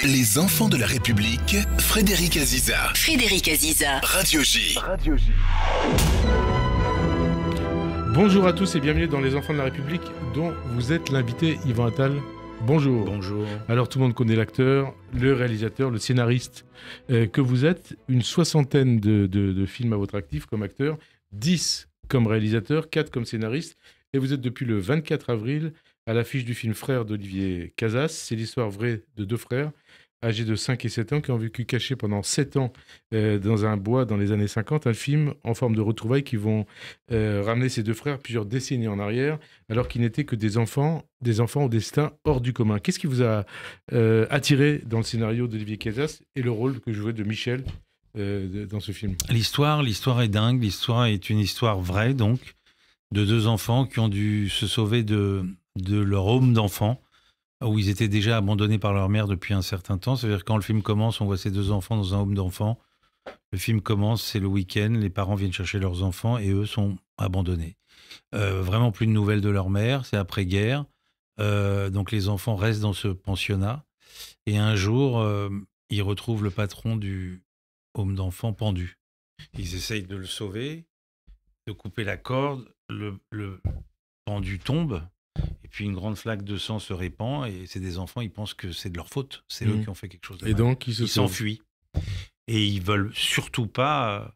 Les enfants de la République, Frédéric Aziza. Frédéric Aziza. Radio J. Bonjour à tous et bienvenue dans Les enfants de la République, dont vous êtes l'invité Yvan Attal. Bonjour. Bonjour. Alors tout le monde connaît l'acteur, le réalisateur, le scénariste que vous êtes. Une soixantaine de films à votre actif comme acteur, 10 comme réalisateur, 4 comme scénariste. Et vous êtes depuis le 24 avril à l'affiche du film Frères d'Olivier Casas. C'est l'histoire vraie de deux frères âgés de 5 et 7 ans qui ont vécu cachés pendant 7 ans dans un bois dans les années 50. Un film en forme de retrouvailles qui vont ramener ces deux frères plusieurs décennies en arrière alors qu'ils n'étaient que des enfants au destin hors du commun. Qu'est-ce qui vous a attiré dans le scénario d'Olivier Casas et le rôle que jouait de Michel dans ce film? L'histoire est dingue. L'histoire est une histoire vraie, donc, de deux enfants qui ont dû se sauver de leur home d'enfants, où ils étaient déjà abandonnés par leur mère depuis un certain temps. C'est-à-dire quand le film commence, on voit ces deux enfants dans un home d'enfants. Le film commence, c'est le week-end, les parents viennent chercher leurs enfants et eux sont abandonnés. Vraiment plus de nouvelles de leur mère, c'est après-guerre. Donc les enfants restent dans ce pensionnat. Et un jour, ils retrouvent le patron du home d'enfants pendu. Ils essayent de le sauver, de couper la corde, le pendu tombe. Et puis une grande flaque de sang se répand et c'est des enfants, ils pensent que c'est de leur faute. C'est eux qui ont fait quelque chose de mal. Et donc ils s'enfuient. Et ils veulent surtout pas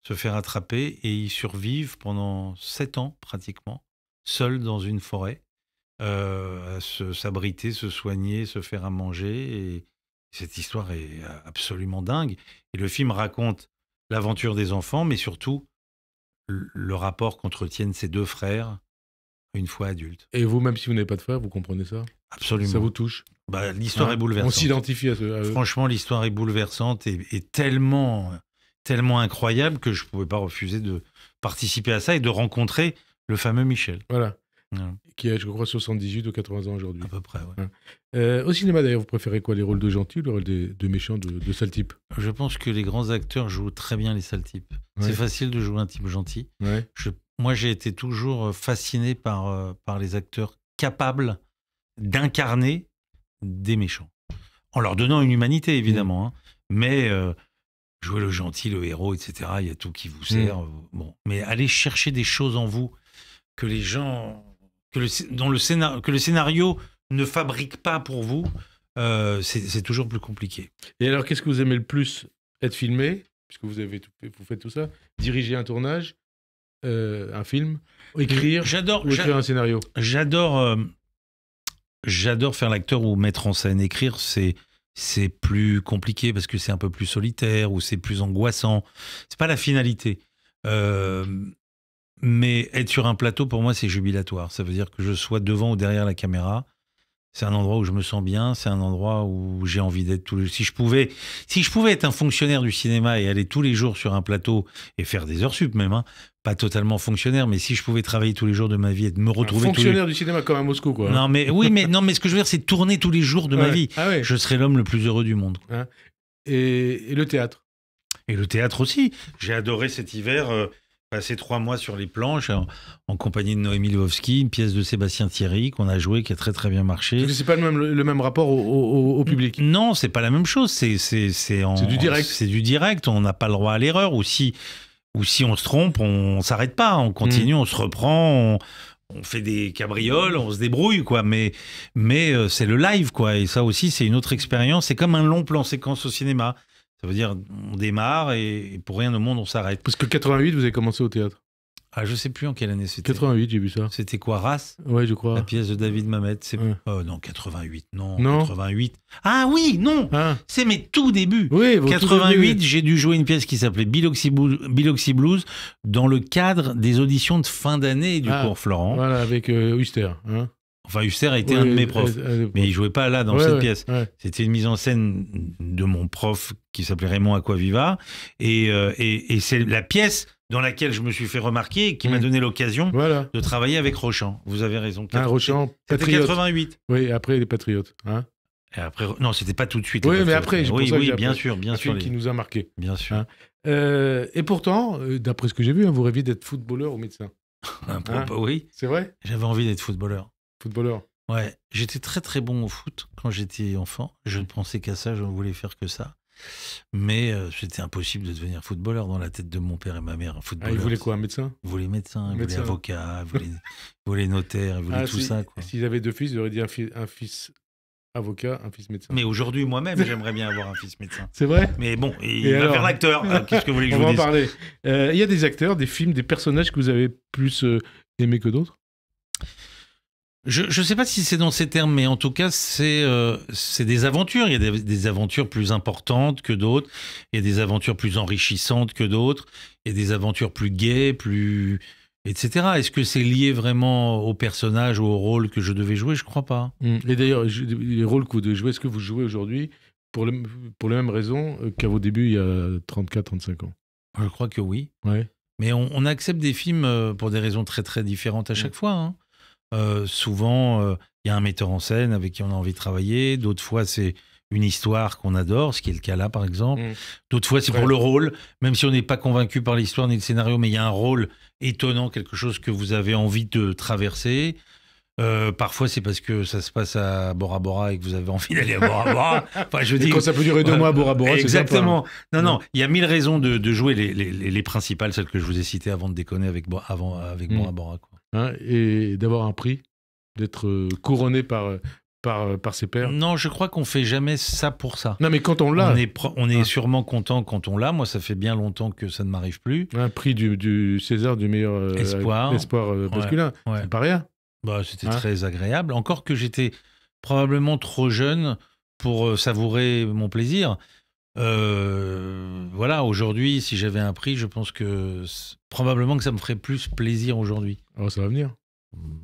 se faire attraper et ils survivent pendant 7 ans pratiquement, seuls dans une forêt, à s'abriter, se soigner, se faire à manger. Et cette histoire est absolument dingue. Et le film raconte l'aventure des enfants, mais surtout le rapport qu'entretiennent ces deux frères une fois adulte. Et vous, même si vous n'avez pas de frère, vous comprenez ça? Absolument. Ça vous touche? L'histoire est bouleversante. On s'identifie à ce... Franchement, l'histoire est bouleversante et tellement incroyable que je ne pouvais pas refuser de participer à ça et de rencontrer le fameux Michel. Voilà. Ouais. Qui a, je crois, 78 ou 80 ans aujourd'hui. À peu près, ouais. Au cinéma, d'ailleurs, vous préférez quoi? Les rôles de gentils ou les rôles de méchants, de sales types? Je pense que les grands acteurs jouent très bien les sales types. Ouais. C'est facile de jouer un type gentil. Ouais. Moi, j'ai été toujours fasciné par les acteurs capables d'incarner des méchants. En leur donnant une humanité, évidemment. Hein. Mais jouer le gentil, le héros, etc., il y a tout qui vous sert. Bon. Mais aller chercher des choses en vous que les gens... que le scénario ne fabrique pas pour vous, c'est toujours plus compliqué. Et alors, qu'est-ce que vous aimez le plus? Être filmé, puisque vous faites tout ça, diriger un tournage, un film, écrire un scénario. J'adore faire l'acteur ou mettre en scène. Écrire, c'est plus compliqué parce que c'est un peu plus solitaire ou c'est plus angoissant. C'est pas la finalité. Mais être sur un plateau, pour moi, c'est jubilatoire. Ça veut dire que je sois devant ou derrière la caméra. C'est un endroit où je me sens bien, c'est un endroit où j'ai envie d'être tous les jours. Si je pouvais être un fonctionnaire du cinéma et aller tous les jours sur un plateau et faire des heures sup même, hein, pas totalement fonctionnaire, mais si je pouvais travailler tous les jours de ma vie et de me retrouver fonctionnaire du cinéma comme à Moscou, quoi. Non, mais oui, mais ce que je veux dire, c'est tourner tous les jours de ma vie. Ah ouais. Je serais l'homme le plus heureux du monde. Hein. Et le théâtre. Et le théâtre aussi. J'ai adoré cet hiver. Passé 3 mois sur les planches en compagnie de Noémie Lvovsky, une pièce de Sébastien Thierry qu'on a jouée qui a très très bien marché. Parce que c'est pas le même rapport au public. Non, c'est pas la même chose. C'est du direct. C'est du direct. On n'a pas le droit à l'erreur. Ou si on se trompe, on s'arrête pas. On continue, on se reprend. On fait des cabrioles, on se débrouille, quoi. Mais c'est le live, quoi. Et ça aussi, c'est une autre expérience. C'est comme un long plan séquence au cinéma. Ça veut dire, on démarre et pour rien au monde, on s'arrête. Parce que 88, vous avez commencé au théâtre. Ah, je sais plus en quelle année c'était. 88, j'ai vu ça. C'était quoi, Race? Ouais, je crois. La pièce de David Mamet. Non, 88, non. 88. Ah oui, non. C'est mes tout débuts. Oui, 88, j'ai dû jouer une pièce qui s'appelait Biloxi Blues dans le cadre des auditions de fin d'année du cours Florent. Voilà, avec Huster. Hein. Enfin, Huster a été un de mes profs, mais il jouait pas là dans cette pièce. Ouais. C'était une mise en scène de mon prof qui s'appelait Raymond Aquaviva, et c'est la pièce dans laquelle je me suis fait remarquer et qui m'a donné l'occasion de travailler avec Rochant. Vous avez raison. Rochant, c'était 88. Oui, après les Patriotes. Hein. Et après, non, c'était pas tout de suite. Oui, mais après, oui, bien sûr. Un film qui nous a marqué. Bien sûr. Hein. Et pourtant, d'après ce que j'ai vu, vous rêviez d'être footballeur ou médecin. Oui. C'est vrai? J'avais envie d'être footballeur. Footballeur. Ouais, j'étais très très bon au foot quand j'étais enfant. Je ne pensais qu'à ça, je ne voulais faire que ça. Mais c'était impossible de devenir footballeur dans la tête de mon père et ma mère. Ah, Footballeur, il voulait quoi, un médecin? ils voulaient médecin, ils voulaient Médecin. avocat, ils voulaient notaire, ils voulaient Ah, tout ça. Quoi. S'ils avaient 2 fils, ils auraient dit un fils avocat, un fils médecin. Mais aujourd'hui, moi-même, j'aimerais bien avoir un fils médecin. C'est vrai? Mais bon, il Et va alors faire l'acteur. Qu'est-ce que vous voulez que On je va vous en dise? parler. Il y a des acteurs, des films, des personnages que vous avez plus aimés que d'autres? Je ne sais pas si c'est dans ces termes, mais en tout cas, c'est des aventures. Il y a des aventures plus importantes que d'autres. Il y a des aventures plus enrichissantes que d'autres. Il y a des aventures plus gaies, plus... etc. Est-ce que c'est lié vraiment au personnage ou au rôle que je devais jouer? Je crois pas. Et d'ailleurs, les rôles que vous devez jouer, est-ce que vous jouez aujourd'hui pour les mêmes raisons qu'à vos débuts il y a 34-35 ans? Je crois que oui. Ouais. Mais on accepte des films pour des raisons très très différentes à chaque fois. Hein. Souvent, il y a un metteur en scène avec qui on a envie de travailler. D'autres fois, c'est une histoire qu'on adore, ce qui est le cas là, par exemple. D'autres fois, c'est pour le rôle, même si on n'est pas convaincu par l'histoire ni le scénario, mais il y a un rôle étonnant, quelque chose que vous avez envie de traverser. Parfois, c'est parce que ça se passe à Bora Bora et que vous avez envie d'aller à Bora Bora. Enfin, je Et dis, quand ça peut durer 2 mois à Bora Bora, c'est exactement. sympa. Non, il y a 1000 raisons de jouer les principales, celles que je vous ai citées avant de déconner avec Bora Bora. Quoi. Hein, et d'avoir un prix, d'être couronné par ses pairs. Non, je crois qu'on fait jamais ça pour ça. Non, mais quand on l'a, On est sûrement content quand on l'a. Moi, ça fait bien longtemps que ça ne m'arrive plus. un prix du César du meilleur Espoir masculin, Ouais. c'est pas rien. Bah, c'était très agréable. Encore que j'étais probablement trop jeune pour savourer mon plaisir. Voilà, aujourd'hui, si j'avais un prix, je pense que probablement que ça me ferait plus plaisir aujourd'hui. Alors ça va venir.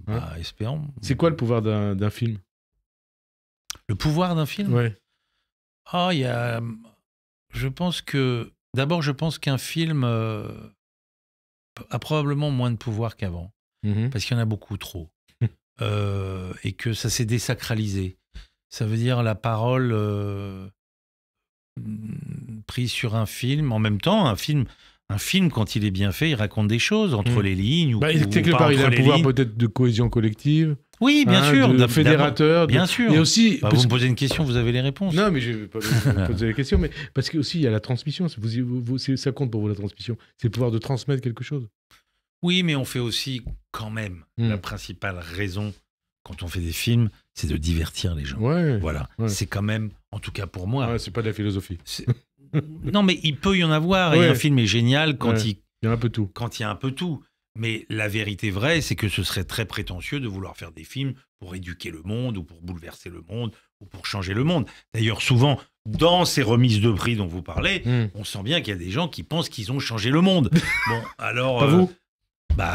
Bah, espérons. C'est quoi le pouvoir d'un film? Le pouvoir d'un film? Ouais. Ah, il y a... Je pense que... D'abord, je pense qu'un film a probablement moins de pouvoir qu'avant. Parce qu'il y en a beaucoup trop. Et que ça s'est désacralisé. Ça veut dire la parole prise sur un film. En même temps, un film, quand il est bien fait, il raconte des choses entre les lignes. Quelque part, il a un pouvoir peut-être de cohésion collective. Oui, bien sûr. De fédérateur. Bien sûr. Et aussi, vous me posez une question, vous avez les réponses. Non, mais je ne vais pas vous poser les questions. Mais parce qu'aussi, il y a la transmission. Ça compte pour vous, la transmission. C'est le pouvoir de transmettre quelque chose. Oui, mais on fait aussi quand même la principale raison quand on fait des films, c'est de divertir les gens. Ouais. Voilà. Ouais. C'est quand même, en tout cas pour moi. Ouais, c'est pas de la philosophie. Non, mais il peut y en avoir. Et un film est génial quand il y a un peu tout. Quand il y a un peu tout. Mais la vérité vraie, c'est que ce serait très prétentieux de vouloir faire des films pour éduquer le monde ou pour bouleverser le monde ou pour changer le monde. D'ailleurs, souvent, dans ces remises de prix dont vous parlez, on sent bien qu'il y a des gens qui pensent qu'ils ont changé le monde. Bon, alors... Pas vous?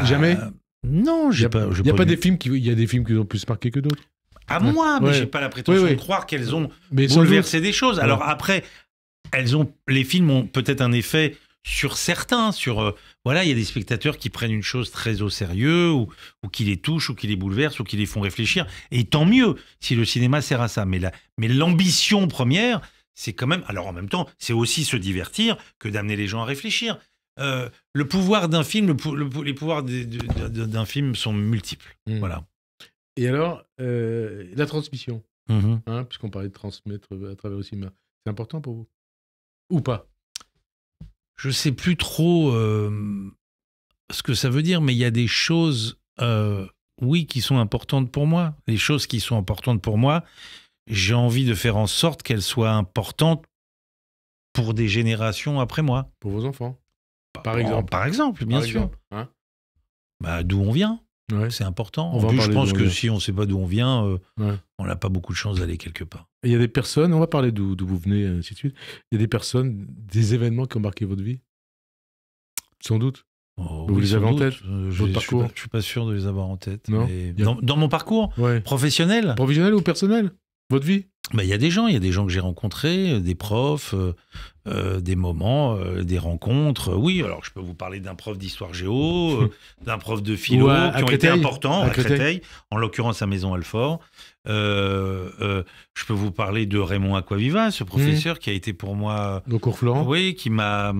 Jamais? Non, il y a pas des films il y a des films qui ont plus marqué que d'autres. À moi, mais j'ai pas la prétention de croire qu'elles ont bouleversé des choses. Alors après, les films ont peut-être un effet sur certains, voilà, il y a des spectateurs qui prennent une chose très au sérieux ou qui les touchent ou qui les bouleversent ou qui les font réfléchir. Et tant mieux si le cinéma sert à ça. Mais l'ambition première, c'est quand même... Alors en même temps, c'est aussi se divertir que d'amener les gens à réfléchir. Le pouvoir d'un film, les pouvoirs d'un film sont multiples. Voilà. Et alors, la transmission, puisqu'on parlait de transmettre à travers le cinéma, c'est important pour vous? Ou pas? Je ne sais plus trop ce que ça veut dire, mais il y a des choses, oui, qui sont importantes pour moi. Les choses qui sont importantes pour moi, j'ai envie de faire en sorte qu'elles soient importantes pour des générations après moi. Pour vos enfants? Par exemple, bien sûr. D'où on vient, c'est important. En plus, je pense que si on ne sait pas d'où on vient, on n'a pas beaucoup de chance d'aller quelque part. Il y a des personnes, on va parler d'où vous venez, ainsi de suite. Il y a des personnes, des événements qui ont marqué votre vie? Sans doute. Vous les avez en tête? Votre parcours? Je ne suis pas sûr de les avoir en tête. Non. Mais dans mon parcours professionnel? Professionnel ou personnel? Votre vie? Il y a des gens que j'ai rencontrés, des profs, des moments, des rencontres. Oui, alors je peux vous parler d'un prof d'histoire géo, d'un prof de philo, qui ont été importants à Créteil, en l'occurrence à Maison-Alfort. Je peux vous parler de Raymond Aquaviva, ce professeur qui a été pour moi... Donc cours Florent. Oui, qui m'a...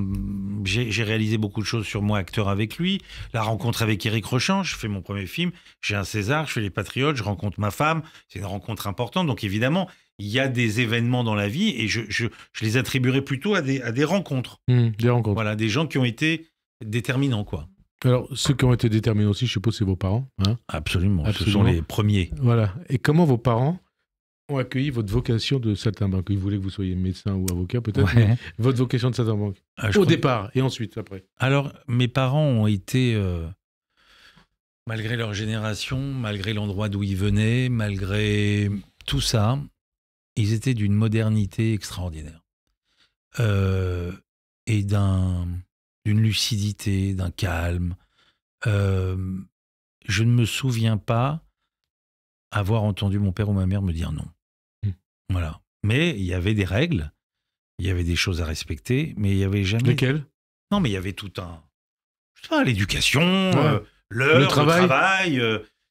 J'ai réalisé beaucoup de choses sur moi, acteur avec lui. La rencontre avec Éric Rochant, je fais mon premier film, j'ai un César, je fais Les Patriotes, je rencontre ma femme, c'est une rencontre importante. Donc évidemment, il y a des événements dans la vie et je les attribuerais plutôt à des rencontres. Des rencontres. Voilà, des gens qui ont été déterminants, quoi. Alors, ceux qui ont été déterminants aussi, je suppose, c'est vos parents. Hein. Absolument, ce sont les premiers. Voilà. Et comment vos parents ont accueilli votre vocation de saltimbanque? Ils voulaient que vous soyez médecin ou avocat, peut-être, mais votre vocation de saltimbanque. Au départ, et ensuite, après. Alors, mes parents ont été, malgré leur génération, malgré l'endroit d'où ils venaient, malgré tout ça, ils étaient d'une modernité extraordinaire. Et d'une lucidité, d'un calme. Je ne me souviens pas avoir entendu mon père ou ma mère me dire non. Voilà. Mais il y avait des règles, il y avait des choses à respecter, mais il y avait jamais... Lesquelles? Non, mais il y avait tout un... Je sais pas, l'éducation, l'heure, le travail,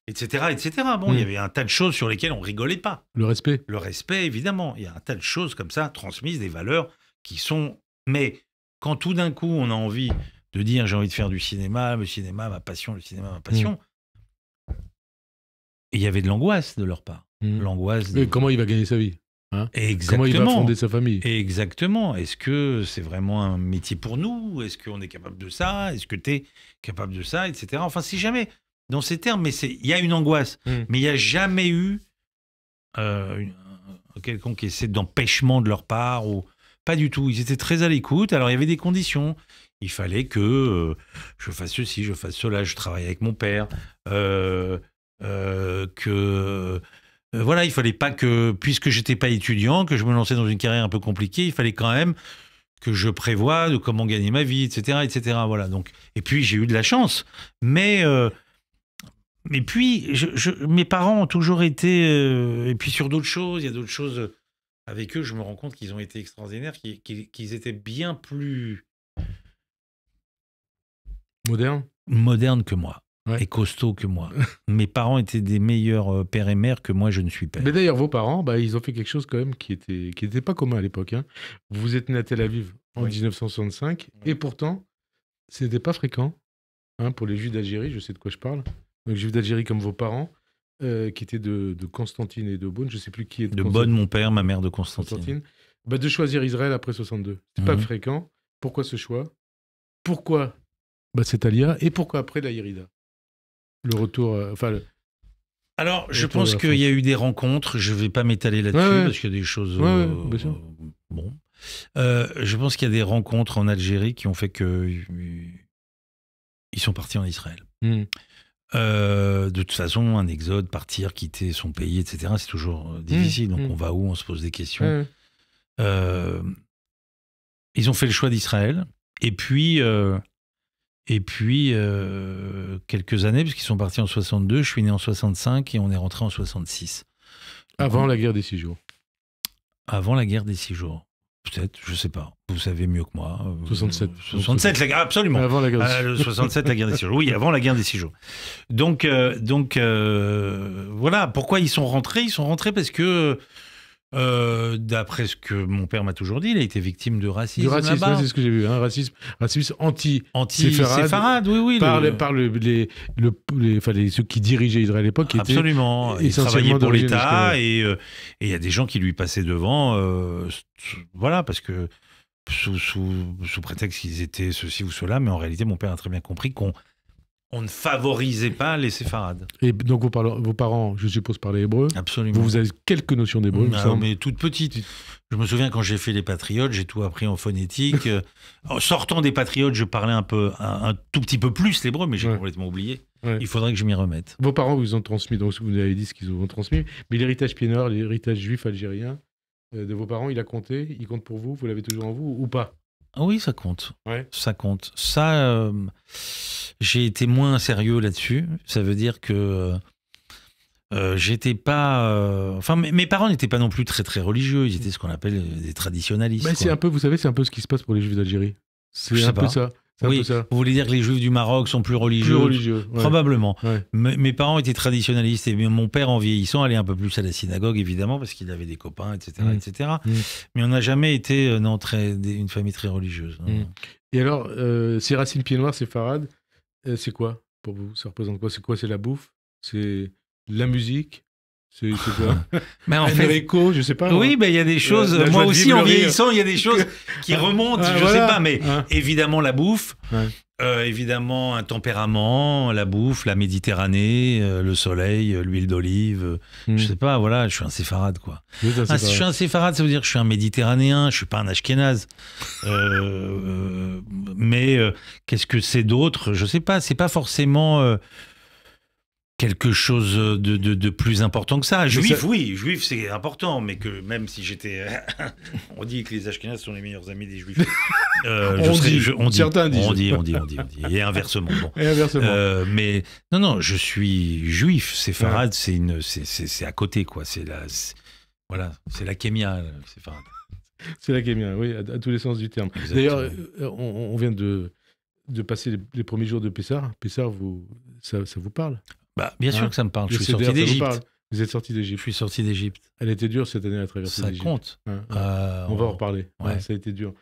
etc., etc. Bon, il y avait un tas de choses sur lesquelles on rigolait pas. Le respect. Le respect, évidemment. Il y a un tas de choses comme ça, transmises, des valeurs qui sont... Mais quand tout d'un coup, on a envie de dire j'ai envie de faire du cinéma, le cinéma, ma passion, le cinéma, ma passion, il y avait de l'angoisse de leur part. L'angoisse. Mais comment il va gagner sa vie, hein? Exactement. Comment il va fonder sa famille? Exactement. Est-ce que c'est vraiment un métier pour nous? Est-ce qu'on est capable de ça? Est-ce que tu es capable de ça? Etc. Enfin, si jamais, dans ces termes, mais il y a une angoisse. Mais il n'y a jamais eu quelconque essai d'empêchement de leur part. Ou... Pas du tout. Ils étaient très à l'écoute. Alors, il y avait des conditions. Il fallait que je fasse ceci, je fasse cela. Je travaille avec mon père. Voilà, il fallait pas que, puisque j'étais pas étudiant, que je me lançais dans une carrière un peu compliquée, il fallait quand même que je prévoie de comment gagner ma vie, etc., etc. Voilà. Donc, et puis j'ai eu de la chance, mais puis mes parents ont toujours été, et puis sur d'autres choses, il y a d'autres choses avec eux, je me rends compte qu'ils ont été extraordinaires, qu'ils étaient bien plus modernes que moi. Et costauds que moi. Mes parents étaient des meilleurs pères et mères que moi, je ne suis père. Mais d'ailleurs, vos parents, ils ont fait quelque chose quand même qui était pas commun à l'époque. Hein. Vous êtes né à Tel Aviv en 1965, et pourtant, c'était pas fréquent pour les Juifs d'Algérie, je sais de quoi je parle. Donc, Juifs d'Algérie comme vos parents, qui étaient de Constantine et de Beaune, je sais plus qui est de Beaune, mon père, ma mère de Constantine. De choisir Israël après 62. C'est pas fréquent. Pourquoi ce choix? Pourquoi cette alia? Et pourquoi après la Yérida? Le retour, Alors, je pense qu'il y a eu des rencontres. Je ne vais pas m'étaler là-dessus parce qu'il y a des choses. Bien sûr. Bon, je pense qu'il y a des rencontres en Algérie qui ont fait que ils sont partis en Israël. De toute façon, un exode, partir, quitter son pays, etc. C'est toujours difficile. Donc, on va où? On se pose des questions. Ils ont fait le choix d'Israël. Et puis. Quelques années, parce qu'ils sont partis en 62, je suis né en 65 et on est rentré en 66. Avant la guerre des 6 jours. Avant la guerre des 6 jours. Peut-être, je ne sais pas. Vous savez mieux que moi. 67. 67, absolument. Avant la guerre des 6 jours. 67, la guerre des 6 jours. Oui, avant la guerre des 6 jours. Donc voilà, pourquoi ils sont rentrés? Ils sont rentrés parce que, d'après ce que mon père m'a toujours dit, il a été victime de racisme. Du racisme, c'est ce que j'ai vu. Racisme anti-séfarade, oui. Par ceux qui dirigeaient Israël à l'époque. Absolument. Il travaillait pour l'État et il y a des gens qui lui passaient devant. Voilà, parce que sous prétexte qu'ils étaient ceci ou cela, mais en réalité, mon père a très bien compris qu'on ne favorisait pas les séfarades. Et donc, vos parents, je suppose, parlaient hébreu. Absolument. Vous avez quelques notions d'hébreu, mais toutes petites. Je me souviens quand j'ai fait les Patriotes, j'ai tout appris en phonétique. En sortant des Patriotes, je parlais un tout petit peu plus l'hébreu, mais j'ai complètement oublié. Il faudrait que je m'y remette. Vos parents vous ont transmis, donc vous avez dit ce qu'ils vous ont transmis, mais l'héritage pied noir, l'héritage juif algérien de vos parents, il a compté, il compte pour vous, vous l'avez toujours en vous ou pas? Oui, ça compte. Ça compte. Ça, j'ai été moins sérieux là-dessus. Ça veut dire que j'étais pas. Enfin, mes parents n'étaient pas non plus très très religieux. Ils étaient ce qu'on appelle des traditionalistes. Bah, c'est un peu, vous savez, c'est un peu ce qui se passe pour les Juifs d'Algérie. C'est Je sais un peu pas. ça. C'est un Oui, peu ça. vous voulez dire que les Juifs du Maroc sont plus religieux? Plus religieux. Ouais. Probablement. Ouais. Mes parents étaient traditionalistes et mon père, en vieillissant, allait un peu plus à la synagogue, évidemment, parce qu'il avait des copains, etc. etc. Mais on n'a jamais été une famille très religieuse. Non. Et alors, ces racines pieds noirs, ces farades, c'est quoi pour vous? Ça représente quoi? C'est quoi? C'est la bouffe? C'est la musique? C'est quoi? Mais en fait, Enrico, je sais pas. oui, il y a des choses. la Moi joie de aussi, vivre en le rire. vieillissant, il y a des choses qui remontent. Ah, je voilà. sais pas, mais évidemment la bouffe, Ouais. évidemment un tempérament, la bouffe, la Méditerranée, le soleil, l'huile d'olive. Je sais pas. Voilà, je suis un séfarade, quoi. Oui, ça, c'est Si je suis un séfarade, ça veut dire que je suis un méditerranéen, je suis pas un ashkénaze. Mais qu'est-ce que c'est d'autre? Je sais pas, c'est pas forcément quelque chose de plus important que ça. Juif, oui, juif c'est important, mais que même si j'étais... on dit que les ashkénazes sont les meilleurs amis des juifs. Certains disent. On dit. Et inversement. Bon. Et inversement. Mais non, je suis juif. Séfarade, c'est à côté, quoi. Voilà, c'est la kémia, séfarade. C'est la kémia, oui, à tous les sens du terme. Exactement. D'ailleurs, on vient de passer les premiers jours de Pessah. Pessah, ça vous parle? Bah, bien sûr que ça me parle. Je Le suis CDR, sorti ça vous d'Égypte. parle? Vous êtes sorti Je d'Égypte. suis sorti d'Égypte. Elle était dure cette année à traverser Ça l'Égypte. compte. On va en reparler. Ouais, ça a été dur.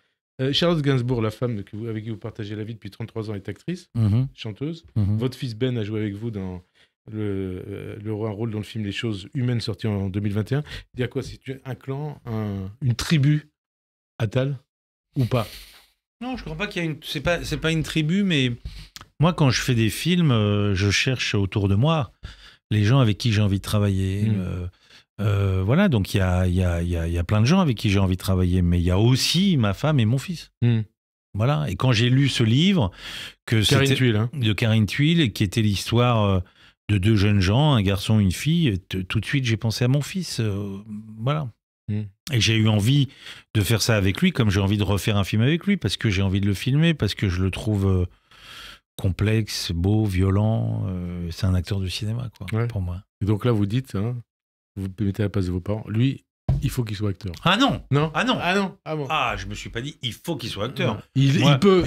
Charlotte Gainsbourg, la femme avec qui vous partagez la vie depuis 33 ans, est actrice, chanteuse. Votre fils Ben a joué avec vous dans un rôle dans le film Les choses humaines, sorti en 2021. Il y a quoi? C'est un clan, une tribu, Attal, ou pas? Non, je crois pas qu'il y a une. C'est pas une tribu, mais moi, quand je fais des films, je cherche autour de moi les gens avec qui j'ai envie de travailler. Voilà, donc il y a plein de gens avec qui j'ai envie de travailler, mais il y a aussi ma femme et mon fils. Voilà. Et quand j'ai lu ce livre, Karine Thuil, de Karine Thuil, et qui était l'histoire de deux jeunes gens, un garçon, une fille, tout de suite j'ai pensé à mon fils. Voilà. Et j'ai eu envie de faire ça avec lui, comme j'ai envie de refaire un film avec lui, parce que j'ai envie de le filmer, parce que je le trouve complexe, beau, violent. C'est un acteur de cinéma, quoi, pour moi. Et donc là, vous dites, vous mettez à la place de vos parents, lui, il faut qu'il soit acteur. Ah non. Non. Ah non. Ah non. Ah bon. Ah, je me suis pas dit, il faut qu'il soit acteur. Il peut.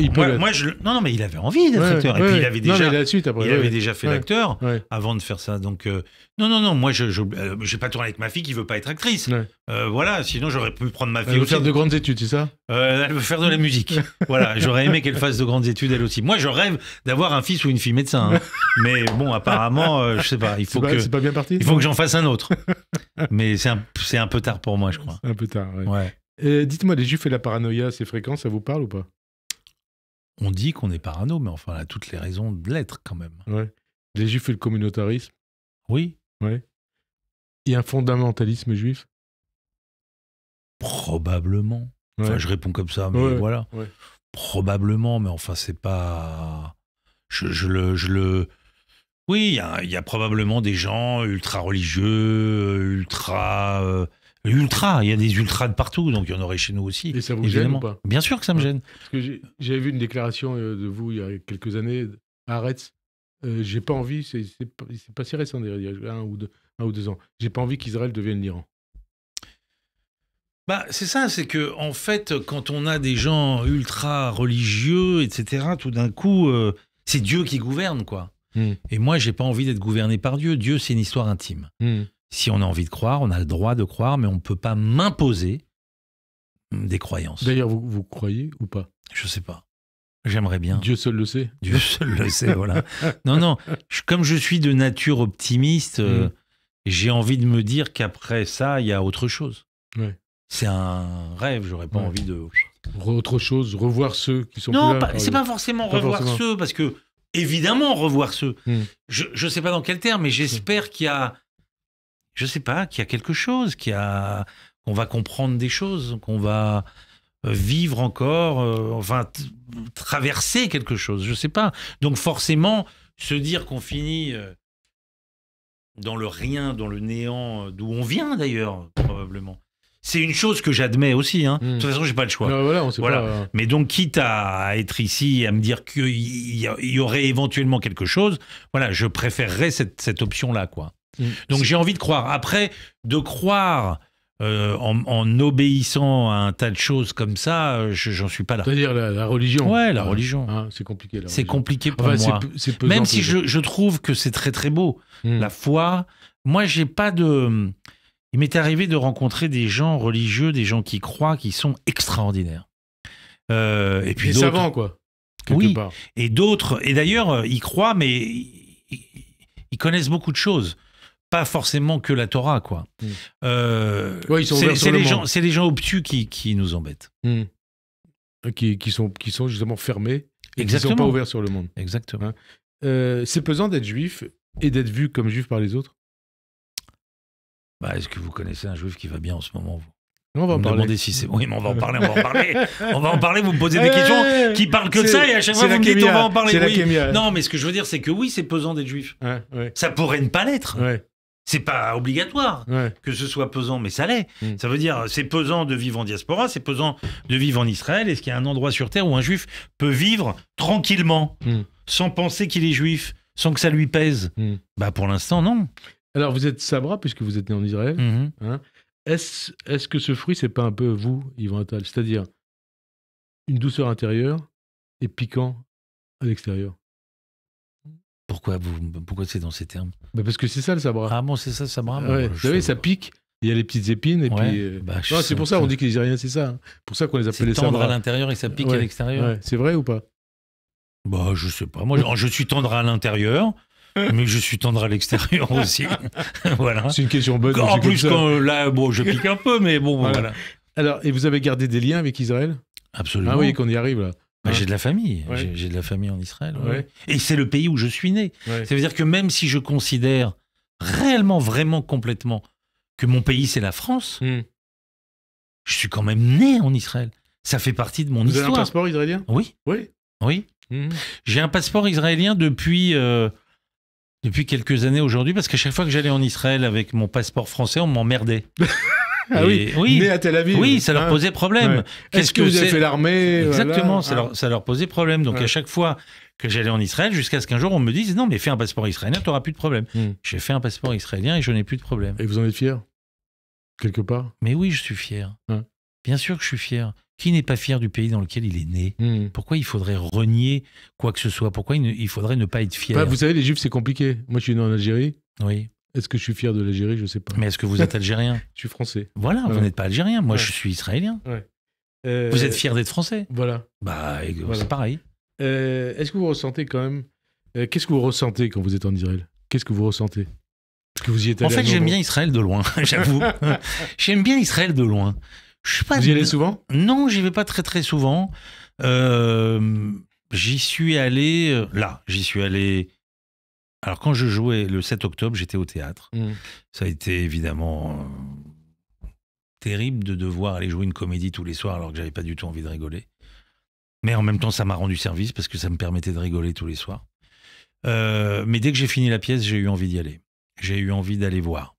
Non, mais il avait envie d'être acteur. Et puis il avait déjà. Non, mais la suite, après, il avait déjà fait l'acteur avant de faire ça. Donc non. Moi, je j'ai pas tourné avec ma fille qui veut pas être actrice. Voilà. Sinon, j'aurais pu prendre ma fille. Elle veut faire de grandes études, c'est ça? Elle veut faire de la musique. Voilà. J'aurais aimé qu'elle fasse de grandes études elle aussi. Moi, je rêve d'avoir un fils ou une fille médecin. Mais bon, apparemment, je sais pas. C'est pas bien parti. Il faut que j'en fasse un autre. Mais c'est un peu tard pour moi, je crois. Un peu tard. Ouais. Dites-moi, les Juifs et la paranoïa, c'est fréquent, ça vous parle ou pas? On dit qu'on est parano, mais enfin, on a toutes les raisons de l'être quand même. Ouais. Les Juifs et le communautarisme. Oui. Ouais. Et un fondamentalisme juif? Probablement. Enfin, je réponds comme ça, mais voilà. Ouais. Probablement, mais enfin, c'est pas. Oui, il y a probablement des gens ultra religieux, ultra. Il y a des ultras de partout, donc il y en aurait chez nous aussi. Et ça vous évidemment. gêne ou pas? Bien sûr que ça me gêne. Parce que j'avais vu une déclaration de vous il y a quelques années à Haaretz. J'ai pas envie, c'est pas si récent d'ailleurs, il y a un ou deux ans. J'ai pas envie qu'Israël devienne l'Iran. Bah, c'est ça, c'est que en fait, quand on a des gens ultra religieux, etc., tout d'un coup, c'est Dieu qui gouverne, quoi. Et moi, j'ai pas envie d'être gouverné par Dieu. Dieu, c'est une histoire intime. Si on a envie de croire, on a le droit de croire, mais on ne peut pas m'imposer des croyances. D'ailleurs, vous croyez ou pas? Je sais pas. J'aimerais bien. Dieu seul le sait. Dieu seul le sait, voilà. Non. Comme je suis de nature optimiste, j'ai envie de me dire qu'après ça, il y a autre chose. Ouais. C'est un rêve, j'aurais pas envie de... Autre chose, revoir ceux qui sont non, plus là. C'est pas forcément revoir ceux, parce que, évidemment, revoir ceux. Je sais pas dans quel terme, mais j'espère qu'il y a... Je sais pas, qu'il y a quelque chose, qu'on va comprendre des choses, qu'on va vivre encore, enfin, traverser quelque chose, je sais pas. Donc forcément, se dire qu'on finit dans le rien, dans le néant, d'où on vient d'ailleurs, probablement. C'est une chose que j'admets aussi. Hein. De toute façon, j'ai pas le choix. Non, voilà, on sait pas. Mais donc, quitte à être ici et à me dire qu'il y aurait éventuellement quelque chose, voilà, je préférerais cette option-là, quoi. Donc j'ai envie de croire. Après, de croire en obéissant à un tas de choses comme ça, j'en suis pas là. C'est-à-dire la religion. Ouais, la religion. Hein, c'est compliqué. C'est religion. compliqué pour Enfin, moi. c'est pesant Même pour si les je trouve que c'est très très beau. autres. La foi, moi j'ai pas de... Il m'est arrivé de rencontrer des gens religieux, des gens qui croient, qui sont extraordinaires. Et puis Des d'autres... savants, quoi. Quelque Oui. part. Et d'autres, et d'ailleurs, ils croient, mais ils connaissent beaucoup de choses. Pas forcément que la Torah, quoi. Ouais, ils sont ouverts sur le monde. C'est les gens obtus qui nous embêtent. Qui sont justement fermés et qui ne sont Exactement. pas ouverts sur le monde. Exactement. C'est pesant d'être juif et d'être vu comme juif par les autres. Bah, est-ce que vous connaissez un juif qui va bien en ce moment, vous? Non, on va en Vous me parler. demandez si c'est... Oui, mais on va en parler, on va en parler. On va en parler, vous me posez des questions qui parlent que de ça, et à chaque fois, vous me dites on va en parler. C'est la Oui. kémia. Non, mais ce que je veux dire, c'est que oui, c'est pesant d'être juif. Ouais. Ça pourrait ne pas l'être. Ouais. C'est pas obligatoire Ouais. que ce soit pesant, mais ça l'est. Mm. Ça veut dire, c'est pesant de vivre en diaspora, c'est pesant de vivre en Israël. Est-ce qu'il y a un endroit sur Terre où un juif peut vivre tranquillement, sans penser qu'il est juif, sans que ça lui pèse? Bah, pour l'instant, non. Alors, vous êtes Sabra, puisque vous êtes né en Israël. Mhm. Est-ce que ce fruit, c'est pas un peu vous, Yvan Attal? C'est-à-dire une douceur intérieure et piquant à l'extérieur. Pourquoi c'est dans ces termes? Bah parce que c'est ça le Sabra. Ah bon, c'est ça, Sabra. Ouais, vous savez, ça pique, il y a les petites épines, et Ouais, puis... bah, non, c'est pour ça qu'on dit que les Israéliens, c'est ça. Hein. Pour ça qu'on les appelle c'est les tendre Sabra. à l'intérieur et ça pique Ouais, à l'extérieur. ouais. C'est vrai ou pas? Bah, je sais pas. Moi, je suis tendre à l'intérieur, mais je suis tendre à l'extérieur aussi. Voilà. C'est une question bonne. En c'est comme plus, ça. quand, là, bon, je pique un peu, mais bon, Voilà. voilà. Alors, et vous avez gardé des liens avec Israël? Absolument. Ah oui, qu'on y arrive là. Bah, Hein? j'ai de la famille. Ouais. J'ai de la famille en Israël. Ouais. Ouais. Et c'est le pays où je suis né. Ouais. Ça veut dire que même si je considère réellement, vraiment, complètement que mon pays, c'est la France, Hmm. je suis quand même né en Israël. Ça fait partie de mon Vous avez un histoire. passeport israélien? Oui, Oui. oui. Hmm. J'ai un passeport israélien depuis quelques années aujourd'hui, parce qu'à chaque fois que j'allais en Israël avec mon passeport français, on m'emmerdait. Ah Et- oui, né à Tel Aviv. Oui, ça leur Hein? posait problème. Ouais. Qu'est-ce Est-ce que vous avez c'est fait l'armée? Exactement, Voilà. ça leur posait problème. Donc Ouais. à chaque fois que j'allais en Israël, jusqu'à ce qu'un jour on me dise non, mais fais un passeport israélien, tu n'auras plus de problème. Hmm. J'ai fait un passeport israélien et je n'ai plus de problème. Et vous en êtes fier? Quelque part? Mais oui, je suis fier. Ouais. Bien sûr que je suis fier. Qui n'est pas fier du pays dans lequel il est né? Hmm. Pourquoi il faudrait renier quoi que ce soit? Pourquoi il faudrait ne pas être fier? Bah, vous savez, les Juifs, c'est compliqué. Moi, je suis né en Algérie. Oui. Est-ce que je suis fier de l'Algérie? Je sais pas. Mais est-ce que vous êtes algérien? Je suis français. Voilà, vous Ouais. n'êtes pas algérien. Moi, Ouais. je suis israélien. Euh, Vous êtes fier d'être français? Voilà. Bah, Voilà. c'est pareil. Est-ce que vous ressentez quand même... qu'est-ce que vous ressentez quand vous êtes en Israël? Qu'est-ce que vous ressentez? Parce que vous y êtes En allé fait, à j'aime nombre. bien Israël de loin, j'avoue. J'aime bien Israël de loin. Je suis pas Vous y allez souvent? Non, j'y vais pas très très souvent. J'y suis allé j'y suis allé. Alors quand je jouais le 7 octobre, j'étais au théâtre. Hmm. Ça a été évidemment terrible de devoir aller jouer une comédie tous les soirs alors que j'avais pas du tout envie de rigoler. Mais en même temps, ça m'a rendu service parce que ça me permettait de rigoler tous les soirs. Mais dès que j'ai fini la pièce, j'ai eu envie d'y aller. J'ai eu envie d'aller voir.